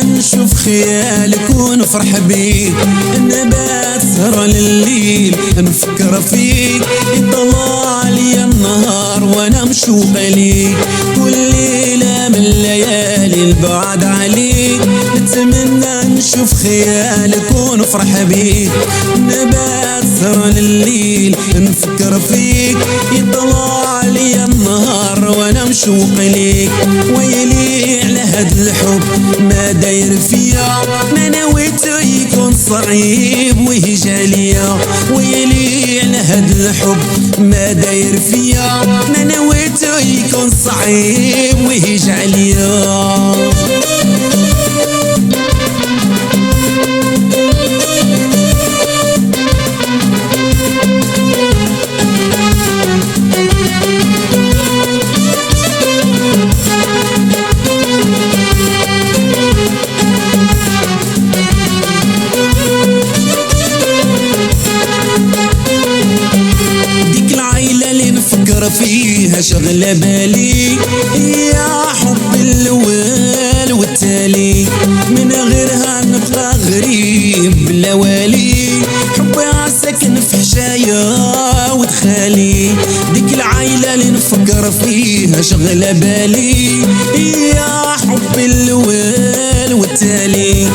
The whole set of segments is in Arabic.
نشوف خيالك ونفرح بيك، نبات سهرة لليل نفكر فيك، يطلع علي النهار وانا مشوقة ليك، كل ليلة من ليالي البعد عليك، نتمنى نشوف خيالك ونفرح بيك، نبات سهرة لليل نفكر فيك، يطلع علي النهار وانا مشوق ليك، ويلي على هاد الحب ما داير فيا، ما نويتو يكون صعيب ويهج عليا، ويلي على هاد الحب ما داير فيا، ما نويتو يكون صعيب ويهج عليا. فيها شغلة بالي يا حب الأول والتالي، من غيرها نبقى غريب بلا والي، حبها ساكن في حشايا ودخالي، ديك العايلة اللي نفكر فيها شغلة بالي يا حب الأول والتالي،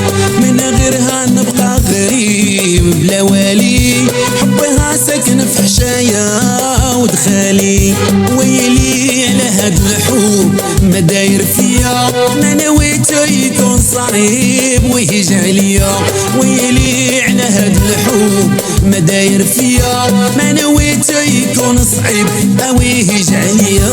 من غيرها نبقى غريب بلا والي، حبها ساكن في حشايا ودخالي، ويلي على هاد الحب ما داير فيا، ما نويتو يكون صعيب ويهج عليا، ويلي على هاد الحب ما داير فيا، ما نويتو يكون صعيب او يهج عليا.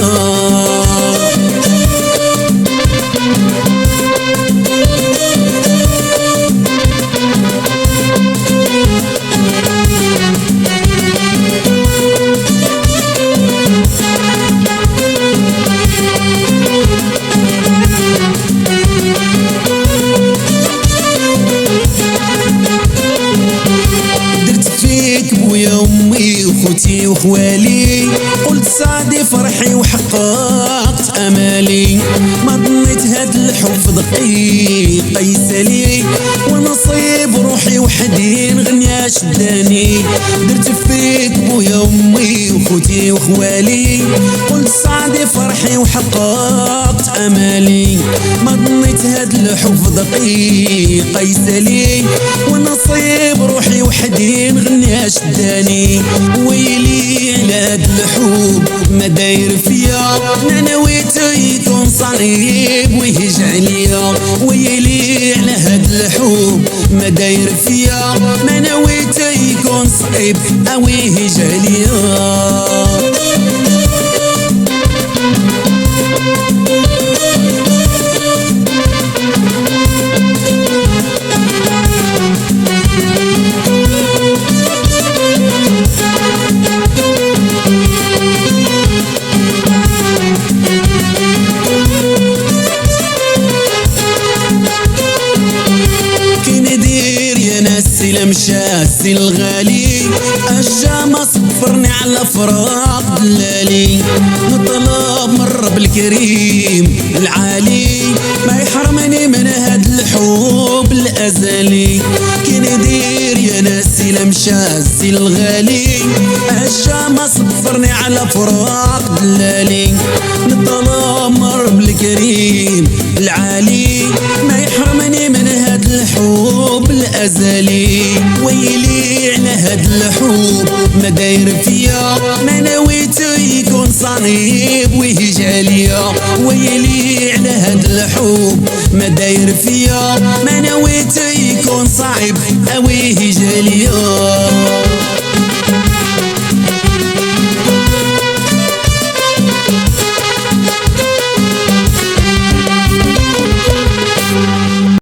وخوتي وخوالي قلت سعدي فرحي وحققت امالي، ما ظنيت هاد الحب دقيقة يسالي، ونصيب روحي وحدي نغنيا شداني، درت فيك بويا وامي وخوتي وخوالي قلت سعدي فرحي وحققت امالي، ما ظنيت هاد الحب دقيقة يسالي، ونصيب روحي وحدي نغنيا شداني، ويلي على هاد الحب ما داير فيا، ما نويتو يكون صعيب ويهج عليا، ويلي على هاد الحب ما داير فيا، ما نويتو يكون صعيب او يهج عليا. مشاسي الغالي الجامع صفرني على فراق دلالي، نطلب من رب الكريم العالي ما يحرمني من هاد الحب الازلي، كي ندير يا ناسي لمشاسي الغالي الجامع صفرني على فراق دلالي، نطلب من رب الكريم العالي ما يحرمني من هاد الحب الازلي، ويلي على هاد الحب ما داير فيا، ما نويتو يكون صعيب ويهج عليا، ويلي على هاد الحب ما داير فيا، ما نويتو يكون صعيب او يهج عليا.